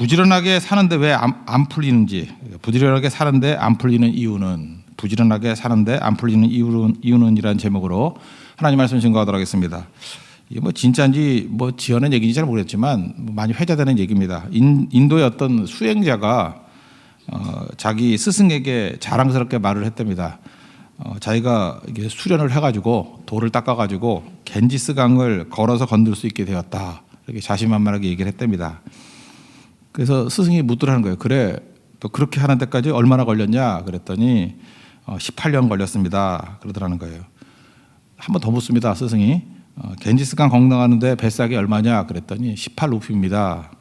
부지런하게 사는데 왜 안 풀리는지, 부지런하게 사는데 안 풀리는 이유는, 부지런하게 사는데 안 풀리는 이유는이라는 제목으로 하나님 말씀 증거하도록 하겠습니다. 이게 뭐 진짜인지 뭐 지어낸 얘기인지 잘 모르겠지만 많이 회자되는 얘기입니다. 인도의 어떤 수행자가 자기 스승에게 자랑스럽게 말을 했답니다. 자기가 이게 수련을 해가지고 돌을 닦아가지고 겐지스 강을 걸어서 건들 수 있게 되었다, 이렇게 자신만만하게 얘기를 했답니다. 그래서 스승이 묻더라는 거예요. 그래, 또 그렇게 하는 데까지 얼마나 걸렸냐 그랬더니 18년 걸렸습니다 그러더라는 거예요. 한 번 더 묻습니다. 스승이 겐지스강 건너가는데 뱃삭이 얼마냐 그랬더니 18루피입니다.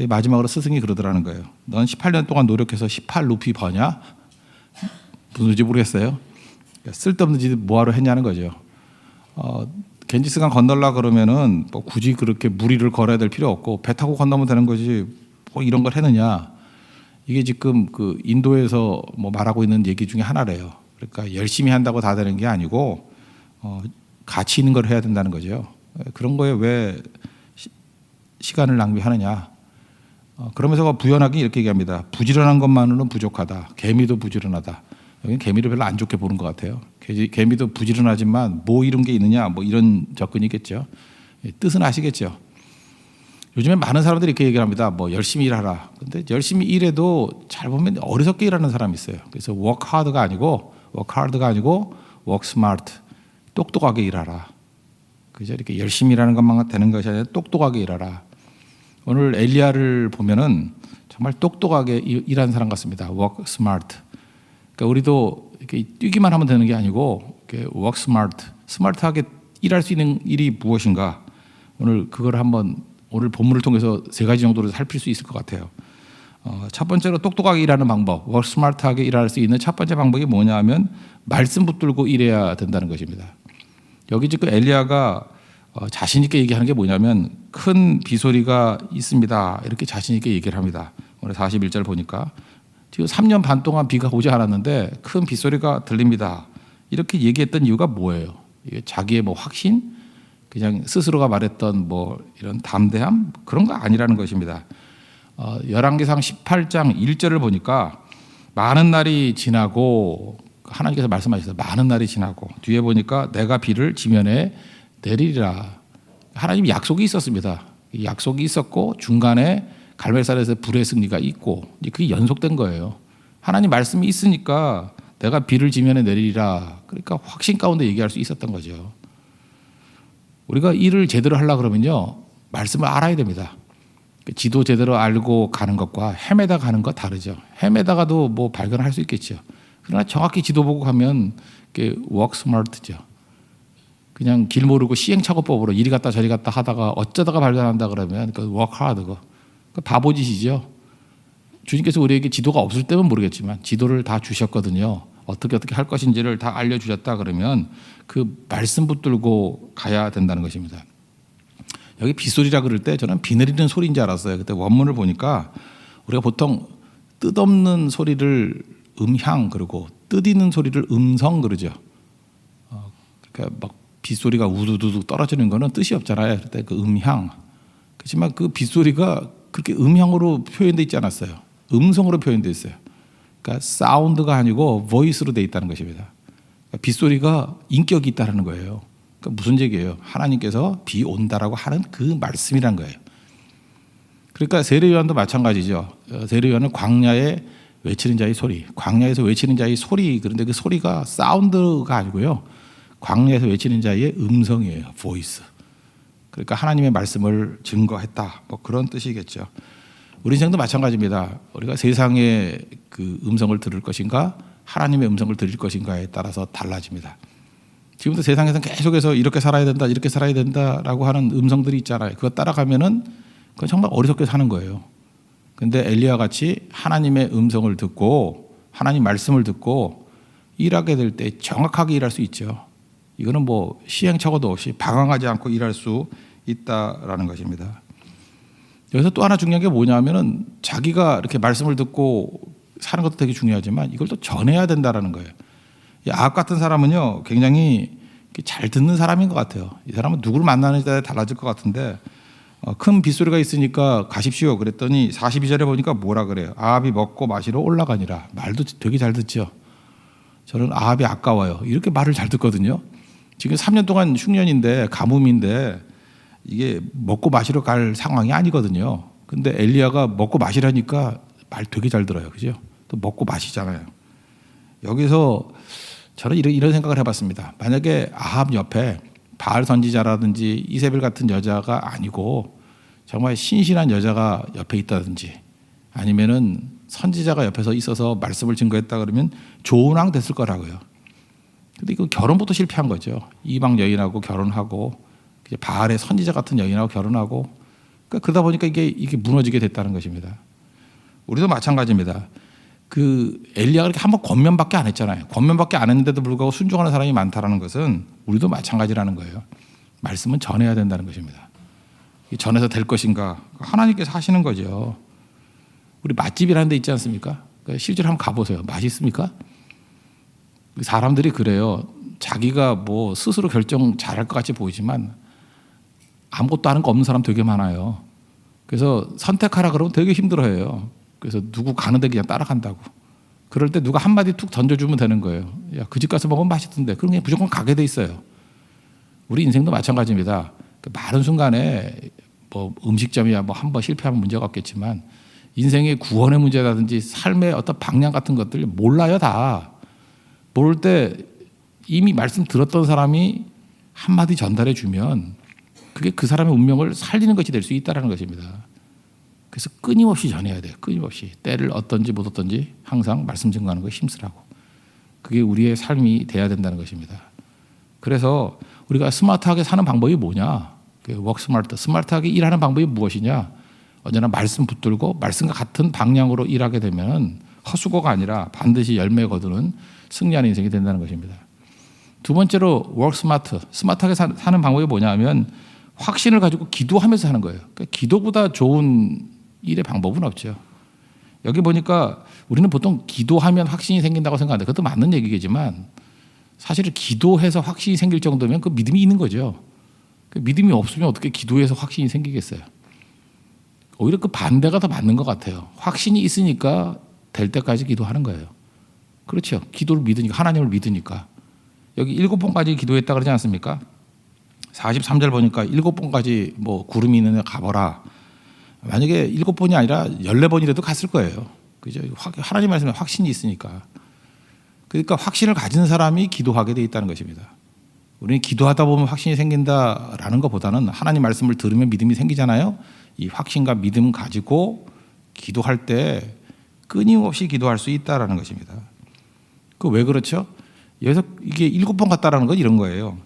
마지막으로 스승이 그러더라는 거예요. 넌 18년 동안 노력해서 18루피 버냐? 무슨 소리인지 모르겠어요. 쓸데없는 짓 뭐하러 했냐는 거죠. 겐지스강 건널라 그러면은 뭐 굳이 그렇게 무리를 걸어야 될 필요 없고 배 타고 건너면 되는 거지 뭐 이런 걸 했느냐. 이게 지금 그 인도에서 뭐 말하고 있는 얘기 중에 하나래요. 그러니까 열심히 한다고 다 되는 게 아니고 가치 있는 걸 해야 된다는 거죠. 그런 거에 왜 시간을 낭비하느냐. 그러면서 부연하게 이렇게 얘기합니다. 부지런한 것만으로는 부족하다. 개미도 부지런하다. 여기는 개미를 별로 안 좋게 보는 것 같아요. 개미도 부지런하지만 뭐 이런 게 있느냐, 뭐 이런 접근이겠죠. 뜻은 아시겠죠. 요즘에 많은 사람들이 이렇게 얘기를 합니다. 뭐 열심히 일하라. 근데 열심히 일해도 잘 보면 어리석게 일하는 사람이 있어요. 그래서 work hard가 아니고 work smart. 똑똑하게 일하라. 그죠? 이렇게 열심히 일하는 것만 되는 것이 아니라 똑똑하게 일하라. 오늘 엘리야를 보면은 정말 똑똑하게 일하는 사람 같습니다. work smart. 그러니까 우리도 이렇게 뛰기만 하면 되는 게 아니고 이렇게 work smart, 스마트하게 일할 수 있는 일이 무엇인가. 오늘 그걸 한번 오늘 본문을 통해서 세 가지 정도로 살필 수 있을 것 같아요. 첫 번째로 똑똑하게 일하는 방법, work smart하게 일할 수 있는 첫 번째 방법이 뭐냐 하면 말씀 붙들고 일해야 된다는 것입니다. 여기 지금 엘리야가 자신 있게 얘기하는 게 뭐냐면 큰 비소리가 있습니다. 이렇게 자신 있게 얘기를 합니다. 오늘 41절 보니까 지금 3년 반 동안 비가 오지 않았는데 큰 빗소리가 들립니다. 이렇게 얘기했던 이유가 뭐예요? 이게 자기의 뭐 확신? 그냥 스스로가 말했던 뭐 이런 담대함? 그런 거 아니라는 것입니다. 열왕기상 18장 1절을 보니까 많은 날이 지나고 하나님께서 말씀하셨어요. 많은 날이 지나고 뒤에 보니까 내가 비를 지면에 내리리라. 하나님 약속이 있었습니다. 약속이 있었고 중간에 갈멜산에서 불의 승리가 있고 그게 연속된 거예요. 하나님 말씀이 있으니까 내가 비를 지면에 내리리라. 그러니까 확신 가운데 얘기할 수 있었던 거죠. 우리가 일을 제대로 하려고 그러면요, 말씀을 알아야 됩니다. 지도 제대로 알고 가는 것과 헤매다 가는 것 다르죠. 헤매다가도 뭐 발견할 수 있겠죠. 그러나 정확히 지도 보고 가면 그게 work smart죠. 그냥 길 모르고 시행착오법으로 이리 갔다 저리 갔다 하다가 어쩌다가 발견한다 그러면 그 work hard 거. 그 바보짓이죠. 주님께서 우리에게 지도가 없을 때면 모르겠지만 지도를 다 주셨거든요. 어떻게 할 것인지를 다 알려주셨다 그러면 그 말씀 붙들고 가야 된다는 것입니다. 여기 빗소리라 그럴 때 저는 비 내리는 소리인 줄 알았어요. 그때 원문을 보니까 우리가 보통 뜻없는 소리를 음향 그러고 뜻 있는 소리를 음성 그러죠. 그러니까 막 빗소리가 우두두두 떨어지는 거는 뜻이 없잖아요. 그때 그 음향. 그렇지만 그 빗소리가 그렇게 음향으로 표현되어 있지 않았어요. 음성으로 표현되어 있어요. 그러니까 사운드가 아니고 보이스로 되어 있다는 것입니다. 그러니까 빗소리가 인격이 있다는 거예요. 그러니까 무슨 얘기예요? 하나님께서 비 온다라고 하는 그 말씀이란 거예요. 그러니까 세례요한도 마찬가지죠. 세례요한은 광야에 외치는 자의 소리, 광야에서 외치는 자의 소리. 그런데 그 소리가 사운드가 아니고요, 광야에서 외치는 자의 음성이에요. 보이스. 그러니까 하나님의 말씀을 증거했다. 뭐 그런 뜻이겠죠. 우리 인생도 마찬가지입니다. 우리가 세상의 그 음성을 들을 것인가, 하나님의 음성을 들을 것인가에 따라서 달라집니다. 지금도 세상에서 계속해서 이렇게 살아야 된다, 이렇게 살아야 된다라고 하는 음성들이 있잖아요. 그거 따라가면은 그건 정말 어리석게 사는 거예요. 근데 엘리야 같이 하나님의 음성을 듣고 하나님 말씀을 듣고 일하게 될 때 정확하게 일할 수 있죠. 이거는 뭐 시행착오도 없이 방황하지 않고 일할 수 있다라는 것입니다. 여기서 또 하나 중요한 게 뭐냐면은 자기가 이렇게 말씀을 듣고 사는 것도 되게 중요하지만 이걸 또 전해야 된다라는 거예요. 이 아합 같은 사람은요, 굉장히 잘 듣는 사람인 것 같아요. 이 사람은 누구를 만나느냐에 달라질 것 같은데 큰 빗소리가 있으니까 가십시오 그랬더니 42절에 보니까 뭐라 그래요? 아합이 먹고 마시러 올라가니라. 말도 되게 잘 듣죠. 저는 아합이 아까워요. 이렇게 말을 잘 듣거든요. 지금 3년 동안 흉년인데 가뭄인데 이게 먹고 마시러 갈 상황이 아니거든요. 근데 엘리야가 먹고 마시라니까 말 되게 잘 들어요. 그죠? 또 먹고 마시잖아요. 여기서 저는 이런 생각을 해봤습니다. 만약에 아합 옆에 바알 선지자라든지 이세벨 같은 여자가 아니고 정말 신실한 여자가 옆에 있다든지 아니면은 선지자가 옆에서 있어서 말씀을 증거했다 그러면 좋은 왕 됐을 거라고요. 근데 이거 결혼부터 실패한 거죠. 이방 여인하고 결혼하고 바알의 선지자 같은 여인하고 결혼하고 그러다 보니까 이게 무너지게 됐다는 것입니다. 우리도 마찬가지입니다. 그 엘리야가 이렇게 한번 권면밖에 안 했잖아요. 권면밖에 안 했는데도 불구하고 순종하는 사람이 많다라는 것은 우리도 마찬가지라는 거예요. 말씀은 전해야 된다는 것입니다. 전해서 될 것인가? 하나님께서 하시는 거죠. 우리 맛집이라는 데 있지 않습니까? 실제로 한번 가보세요. 맛있습니까? 사람들이 그래요. 자기가 뭐 스스로 결정 잘할 것 같이 보이지만 아무것도 아는 거 없는 사람 되게 많아요. 그래서 선택하라 그러면 되게 힘들어해요. 그래서 누구 가는데 그냥 따라간다고. 그럴 때 누가 한마디 툭 던져주면 되는 거예요. 야, 그 집 가서 먹으면 맛있던데. 그럼 그냥 무조건 가게 돼 있어요. 우리 인생도 마찬가지입니다. 많은 순간에 뭐 음식점이야 뭐 한 번 실패하면 문제가 없겠지만 인생의 구원의 문제라든지 삶의 어떤 방향 같은 것들 몰라요 다. 모를 때 이미 말씀 들었던 사람이 한마디 전달해 주면 그게 그 사람의 운명을 살리는 것이 될 수 있다는 것입니다. 그래서 끊임없이 전해야 돼요. 끊임없이. 때를 얻든지 못 얻든지 항상 말씀 증거하는 것에 힘쓰라고. 그게 우리의 삶이 돼야 된다는 것입니다. 그래서 우리가 스마트하게 사는 방법이 뭐냐? 워크 스마트. 스마트하게 일하는 방법이 무엇이냐? 언제나 말씀 붙들고 말씀과 같은 방향으로 일하게 되면 헛수고가 아니라 반드시 열매 거두는 승리하는 인생이 된다는 것입니다. 두 번째로 워크 스마트. 스마트하게 사는 방법이 뭐냐면 확신을 가지고 기도하면서 하는 거예요. 그러니까 기도보다 좋은 일의 방법은 없죠. 여기 보니까 우리는 보통 기도하면 확신이 생긴다고 생각하는데 그것도 맞는 얘기겠지만 사실은 기도해서 확신이 생길 정도면 그 믿음이 있는 거죠. 그 믿음이 없으면 어떻게 기도해서 확신이 생기겠어요. 오히려 그 반대가 더 맞는 것 같아요. 확신이 있으니까 될 때까지 기도하는 거예요. 그렇죠. 기도를 믿으니까 하나님을 믿으니까. 여기 7번까지 기도했다 그러지 않습니까? 43절 보니까 7번까지 뭐 구름이 있는 데 가보라. 만약에 7번이 아니라 14번이라도 갔을 거예요. 그죠? 하나님 말씀에 확신이 있으니까. 그러니까 확신을 가진 사람이 기도하게 돼 있다는 것입니다. 우리는 기도하다 보면 확신이 생긴다라는 것보다는 하나님 말씀을 들으면 믿음이 생기잖아요. 이 확신과 믿음 가지고 기도할 때 끊임없이 기도할 수 있다라는 것입니다. 그 왜 그렇죠? 여기서 이게 7번 갔다라는 건 이런 거예요.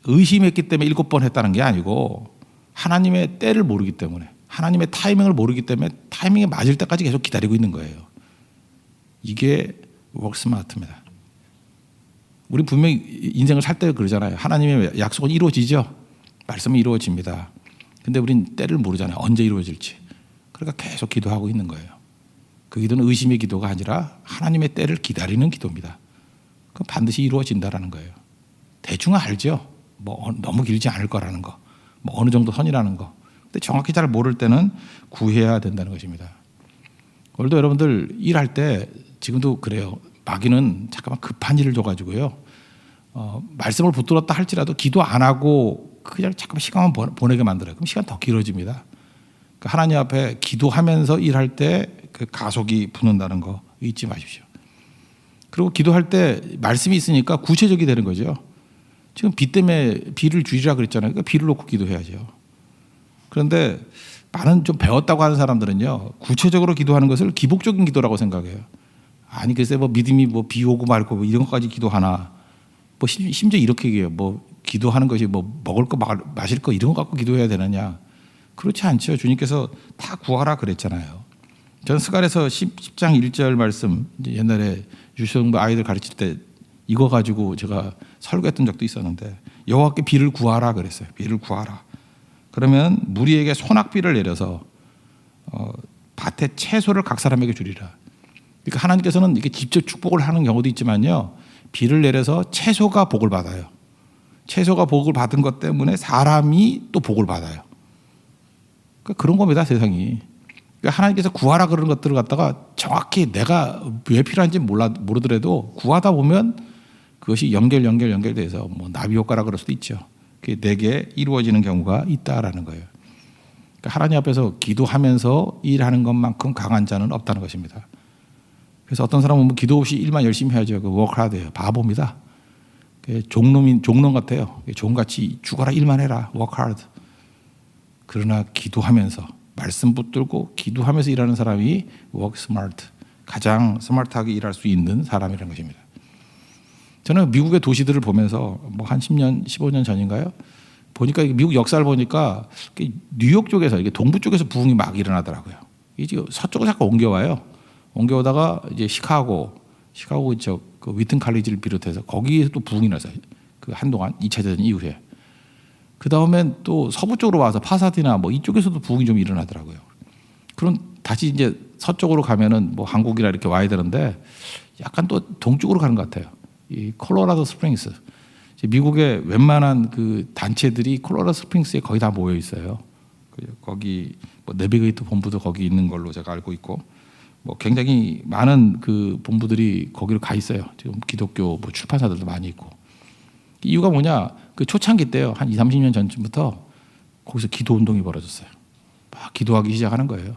의심했기 때문에 7번 했다는 게 아니고 하나님의 때를 모르기 때문에 하나님의 타이밍을 모르기 때문에 타이밍에 맞을 때까지 계속 기다리고 있는 거예요. 이게 워크 스마트입니다. 우리 분명히 인생을 살 때 그러잖아요. 하나님의 약속은 이루어지죠. 말씀은 이루어집니다. 근데 우린 때를 모르잖아요. 언제 이루어질지. 그러니까 계속 기도하고 있는 거예요. 그 기도는 의심의 기도가 아니라 하나님의 때를 기다리는 기도입니다. 그럼 반드시 이루어진다라는 거예요. 대충 알죠. 뭐 너무 길지 않을 거라는 거. 뭐 어느 정도 선이라는 거. 근데 정확히 잘 모를 때는 구해야 된다는 것입니다. 오늘도 여러분들 일할 때 지금도 그래요. 마귀는 잠깐만 급한 일을 줘가지고요. 말씀을 붙들었다 할지라도 기도 안 하고 그냥 잠깐만 시간만 보내게 만들어요. 그럼 시간 더 길어집니다. 그러니까 하나님 앞에 기도하면서 일할 때 그 가속이 붙는다는 거 잊지 마십시오. 그리고 기도할 때 말씀이 있으니까 구체적이 되는 거죠. 지금 비 때문에 비를 줄이라 그랬잖아요. 그러니까 비를 놓고 기도해야죠. 그런데 많은 좀 배웠다고 하는 사람들은요, 구체적으로 기도하는 것을 기복적인 기도라고 생각해요. 아니 글쎄 뭐 믿음이 뭐 비 오고 말고 뭐 이런 것까지 기도하나. 뭐 심지어 이렇게 얘기해요. 뭐 기도하는 것이 뭐 먹을 거 마실 거 이런 거 갖고 기도해야 되느냐. 그렇지 않죠. 주님께서 다 구하라 그랬잖아요. 저는 스갈에서 10장 1절 말씀 옛날에 유치원부 아이들 가르칠 때 이거 가지고 제가 설교했던 적도 있었는데 여호와께 비를 구하라 그랬어요. 비를 구하라. 그러면 무리에게 소낙비를 내려서 밭에 채소를 각 사람에게 주리라. 그러니까 하나님께서는 이게 직접 축복을 하는 경우도 있지만요. 비를 내려서 채소가 복을 받아요. 채소가 복을 받은 것 때문에 사람이 또 복을 받아요. 그러니까 그런 겁니다, 세상이. 그러니까 하나님께서 구하라 그러는 것들을 갖다가 정확히 내가 왜 필요한지 모르더라도 구하다 보면 그것이 연결돼서 뭐 나비 효과라 그럴 수도 있죠. 그게 내게 이루어지는 경우가 있다라는 거예요. 그러니까 하나님 앞에서 기도하면서 일하는 것만큼 강한 자는 없다는 것입니다. 그래서 어떤 사람은 뭐 기도 없이 일만 열심히 해야죠. 그 work hard예요. 바보입니다. 종놈 같아요. 종같이 죽어라 일만 해라. work hard. 그러나 기도하면서 말씀 붙들고 기도하면서 일하는 사람이 work smart. 가장 스마트하게 일할 수 있는 사람이라는 것입니다. 저는 미국의 도시들을 보면서 뭐 한 10년, 15년 전인가요? 보니까 미국 역사를 보니까 뉴욕 쪽에서 이게 동부 쪽에서 부흥이 막 일어나더라고요. 이제 서쪽으로 잠깐 옮겨와요. 옮겨오다가 이제 시카고 그 위튼 칼리지를 비롯해서 거기에서 또 부흥이 나서요. 그 한동안 2차 대전 이후에. 그 다음엔 또 서부 쪽으로 와서 파사디나 뭐 이쪽에서도 부흥이 좀 일어나더라고요. 그럼 다시 이제 서쪽으로 가면은 뭐 한국이라 이렇게 와야 되는데 약간 또 동쪽으로 가는 것 같아요. 이 콜로라도 스프링스. 미국의 웬만한 그 단체들이 콜로라도 스프링스에 거의 다 모여 있어요. 거기 뭐 내비게이터 본부도 거기 있는 걸로 제가 알고 있고, 뭐 굉장히 많은 그 본부들이 거기로 가 있어요. 지금 기독교 뭐 출판사들도 많이 있고. 이유가 뭐냐? 그 초창기 때요. 한 20, 30년 전쯤부터 거기서 기도 운동이 벌어졌어요. 막 기도하기 시작하는 거예요.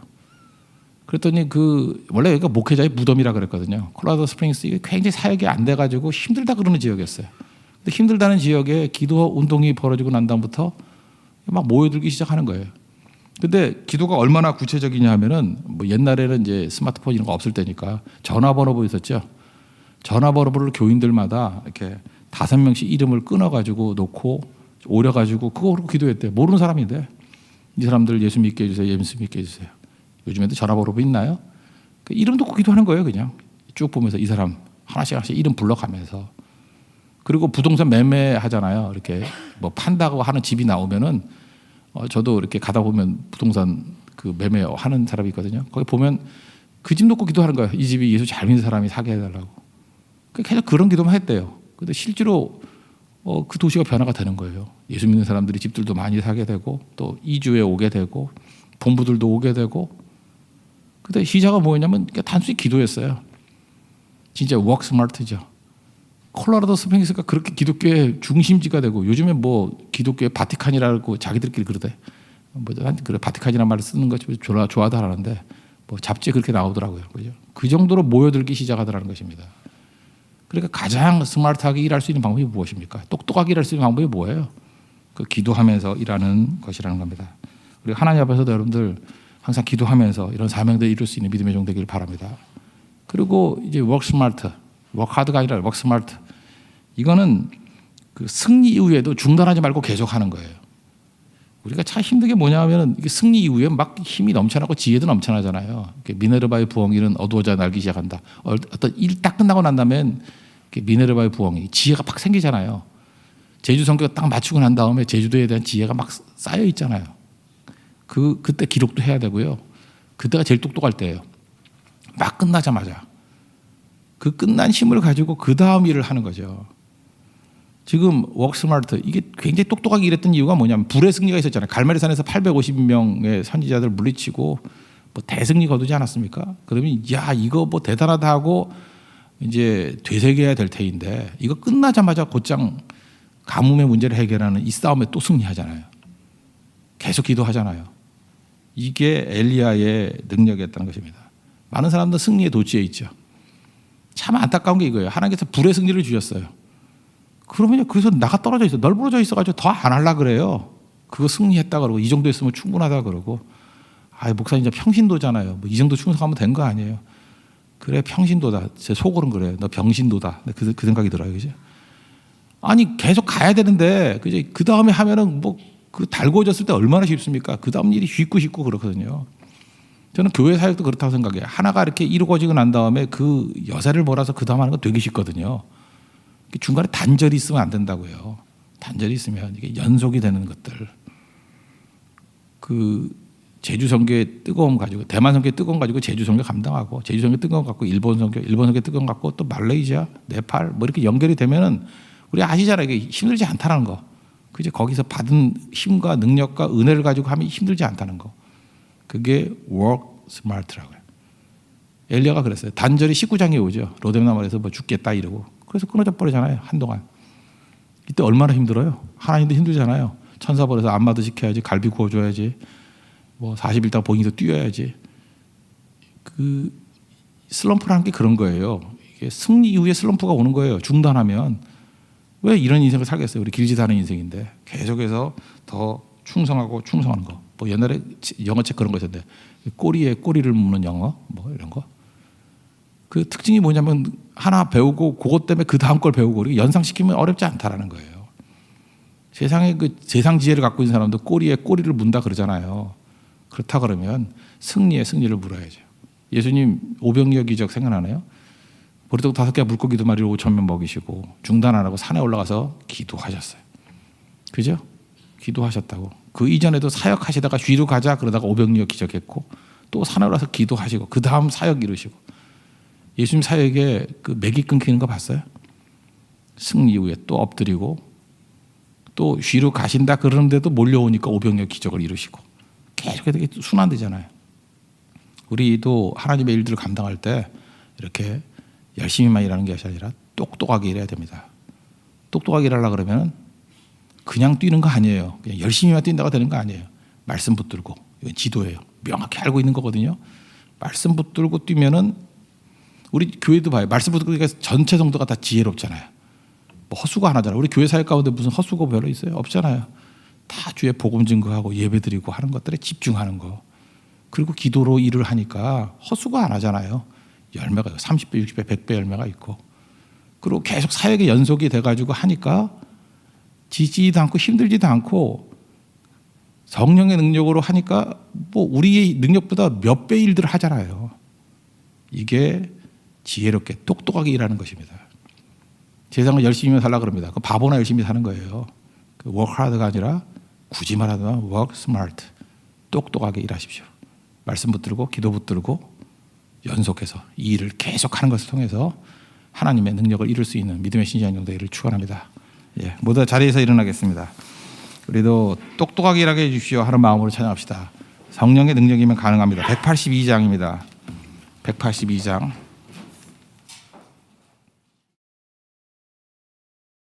그랬더니 그 원래 여기가 목회자의 무덤이라 그랬거든요. 콜로라도 스프링스 이게 굉장히 사역이 안 돼가지고 힘들다 그러는 지역이었어요. 근데 힘들다는 지역에 기도 운동이 벌어지고 난 다음부터 막 모여들기 시작하는 거예요. 근데 기도가 얼마나 구체적이냐 하면은 뭐 옛날에는 이제 스마트폰 이런 거 없을 때니까 전화번호부 있었죠. 전화번호부를 교인들마다 이렇게 5명씩 이름을 끊어가지고 놓고 오려가지고 그거 기도했대요. 모르는 사람인데 이 사람들 예수 믿게 해주세요. 예수 믿게 해주세요. 요즘에도 전화번호부 있나요? 그 이름 듣고 기도하는 거예요. 그냥 쭉 보면서 이 사람 하나씩 이름 불러가면서. 그리고 부동산 매매하잖아요. 이렇게 뭐 판다고 하는 집이 나오면은 저도 이렇게 가다 보면 부동산 그 매매하는 사람이 있거든요. 거기 보면 그 집 놓고 기도하는 거예요. 이 집이 예수 잘 믿는 사람이 사게 해달라고. 계속 그런 기도만 했대요. 근데 실제로 그 도시가 변화가 되는 거예요. 예수 믿는 사람들이 집들도 많이 사게 되고 또 이주에 오게 되고 본부들도 오게 되고. 근데 시작은 뭐였냐면 단순히 기도였어요. 진짜 워크 스마트죠. 콜로라도 스프링스가 그렇게 기독교의 중심지가 되고 요즘에 뭐 기독교의 바티칸이라고 자기들끼리 그러대. 그래 바티칸이라는 말을 쓰는 거 좋아도 하는데 뭐 잡지에 그렇게 나오더라고요. 그죠? 그 정도로 모여들기 시작하더라는 것입니다. 그러니까 가장 스마트하게 일할 수 있는 방법이 무엇입니까? 똑똑하게 일할 수 있는 방법이 뭐예요? 그 기도하면서 일하는 것이라는 겁니다. 그리고 하나님 앞에서도 여러분들 항상 기도하면서 이런 사명들을 이룰 수 있는 믿음의 종 되기를 바랍니다. 그리고 이제 워크 스마트, 워크 하드가 아니라 워크 스마트. 이거는 그 승리 이후에도 중단하지 말고 계속하는 거예요. 우리가 참 힘든 게 뭐냐면은 이게 승리 이후에 막 힘이 넘쳐나고 지혜도 넘쳐나잖아요. 미네르바의 부엉이는 어두워져 날기 시작한다. 어떤 일 딱 끝나고 난 다음엔 미네르바의 부엉이 지혜가 막 생기잖아요. 제주 선교가 딱 마치고 난 다음에 제주도에 대한 지혜가 막 쌓여 있잖아요. 그때 기록도 해야 되고요. 그때가 제일 똑똑할 때예요. 막 끝나자마자 그 끝난 힘을 가지고 그 다음 일을 하는 거죠. 지금 워크스마트 이게 굉장히 똑똑하게 일했던 이유가 뭐냐면 불의 승리가 있었잖아요. 갈멜리산에서 850명의 선지자들 물리치고 뭐 대승리 거두지 않았습니까? 그러면 야 이거 뭐 대단하다 하고 이제 되새겨야 될 테인데 이거 끝나자마자 곧장 가뭄의 문제를 해결하는 이 싸움에 또 승리하잖아요. 계속 기도하잖아요. 이게 엘리야의 능력이었다는 것입니다. 많은 사람들은 승리에 도취해 있죠. 참 안타까운 게 이거예요. 하나님께서 불의 승리를 주셨어요. 그러면 그래서 나가 떨어져 있어. 널브러져 있어가지고 더 안 하려고 그래요. 그거 승리했다 그러고 이 정도 했으면 충분하다 그러고. 목사님 이제 평신도잖아요. 뭐 이 정도 충성하면 된 거 아니에요. 그래 평신도다. 제 속으로는 그래요. 너 병신도다. 그 생각이 들어요. 그죠? 아니 계속 가야 되는데 그 다음에 하면은 뭐 그 달궈졌을 때 얼마나 쉽습니까? 그 다음 일이 쉽고 그렇거든요. 저는 교회 사역도 그렇다고 생각해요. 하나가 이렇게 이루어지고 난 다음에 그 여세를 몰아서 그 다음 하는 건 되게 쉽거든요. 중간에 단절이 있으면 안 된다고요. 단절이 있으면 이게 연속이 되는 것들. 그 제주 선교의 뜨거움 가지고 대만 선교의 뜨거움 가지고 제주 선교 감당하고 제주 선교 뜨거움 갖고 일본 선교 뜨거움 갖고 또 말레이시아, 네팔 뭐 이렇게 연결이 되면은 우리 아시잖아요. 이게 힘들지 않다는 거. 그제 거기서 받은 힘과 능력과 은혜를 가지고 하면 힘들지 않다는 거. 그게 work smart라고요. 엘리야가 그랬어요. 단절이 19장에 오죠. 로뎀나무에서 뭐 죽겠다 이러고. 그래서 끊어져 버리잖아요. 한동안. 이때 얼마나 힘들어요. 하나님도 힘들잖아요. 천사 보내서 안마도 지켜야지, 갈비 구워줘야지, 뭐 40일 동안 봉이도 뛰어야지. 그 슬럼프라는 게 그런 거예요. 이게 승리 이후에 슬럼프가 오는 거예요. 중단하면. 왜 이런 인생을 살겠어요? 우리 길지도 않은 인생인데 계속해서 더 충성하고 충성하는 거. 뭐 옛날에 영어책 그런 거 있었는데 꼬리에 꼬리를 무는 영어 뭐 이런 거. 그 특징이 뭐냐면 하나 배우고 그것 때문에 그 다음 걸 배우고 그리고 연상시키면 어렵지 않다라는 거예요. 세상에 그 세상 지혜를 갖고 있는 사람도 꼬리에 꼬리를 문다 그러잖아요. 그렇다 그러면 승리에 승리를 물어야죠. 예수님 오병이어 기적 생각나나요? 보리떡 5개 물고기 2마리를 5,000명 먹이시고 중단 안 하고 산에 올라가서 기도하셨어요. 그죠? 기도하셨다고. 그 이전에도 사역하시다가 쉬러 가자 그러다가 오병이어 기적했고 또 산에 올라가서 기도하시고 그 다음 사역 이루시고. 예수님 사역에 그 맥이 끊기는 거 봤어요? 승리 이후에 또 엎드리고 또 쉬러 가신다 그러는데도 몰려오니까 오병이어 기적을 이루시고 계속 이렇게 순환되잖아요. 우리도 하나님의 일들을 감당할 때 이렇게 열심히만 일하는 것이 아니라 똑똑하게 일해야 됩니다. 똑똑하게 일하려고 그러면 그냥 뛰는 거 아니에요. 그냥 열심히만 뛴다고 되는 거 아니에요. 말씀 붙들고. 이건 지도예요. 명확히 알고 있는 거거든요. 말씀 붙들고 뛰면은 우리 교회도 봐요. 말씀 붙들고 전체 성도가 다 지혜롭잖아요. 뭐 허수고 하나잖아요. 우리 교회 사역 가운데 무슨 허수고 별로 있어요? 없잖아요. 다 주의 복음 증거하고 예배 드리고 하는 것들에 집중하는 거. 그리고 기도로 일을 하니까 허수고 안 하잖아요. 열매가 30배, 60배, 100배 열매가 있고. 그리고 계속 사역의 연속이 돼가지고 하니까 지치지도 않고 힘들지도 않고 성령의 능력으로 하니까 뭐 우리의 능력보다 몇 배 일들을 하잖아요. 이게 지혜롭게 똑똑하게 일하는 것입니다. 세상을 열심히 살라 그럽니다. 그 바보나 열심히 사는 거예요. 그 work hard가 아니라 굳이 말하면 work smart. 똑똑하게 일하십시오. 말씀 붙들고 기도 붙들고 연속해서 이 일을 계속하는 것을 통해서 하나님의 능력을 이룰 수 있는 믿음의 신실한 경도를 축원합니다. 예, 모두 자리에서 일어나겠습니다. 우리도 똑똑하게 일하게 해주십시오 하는 마음으로 찬양합시다. 성령의 능력이면 가능합니다. 182장입니다. 182장.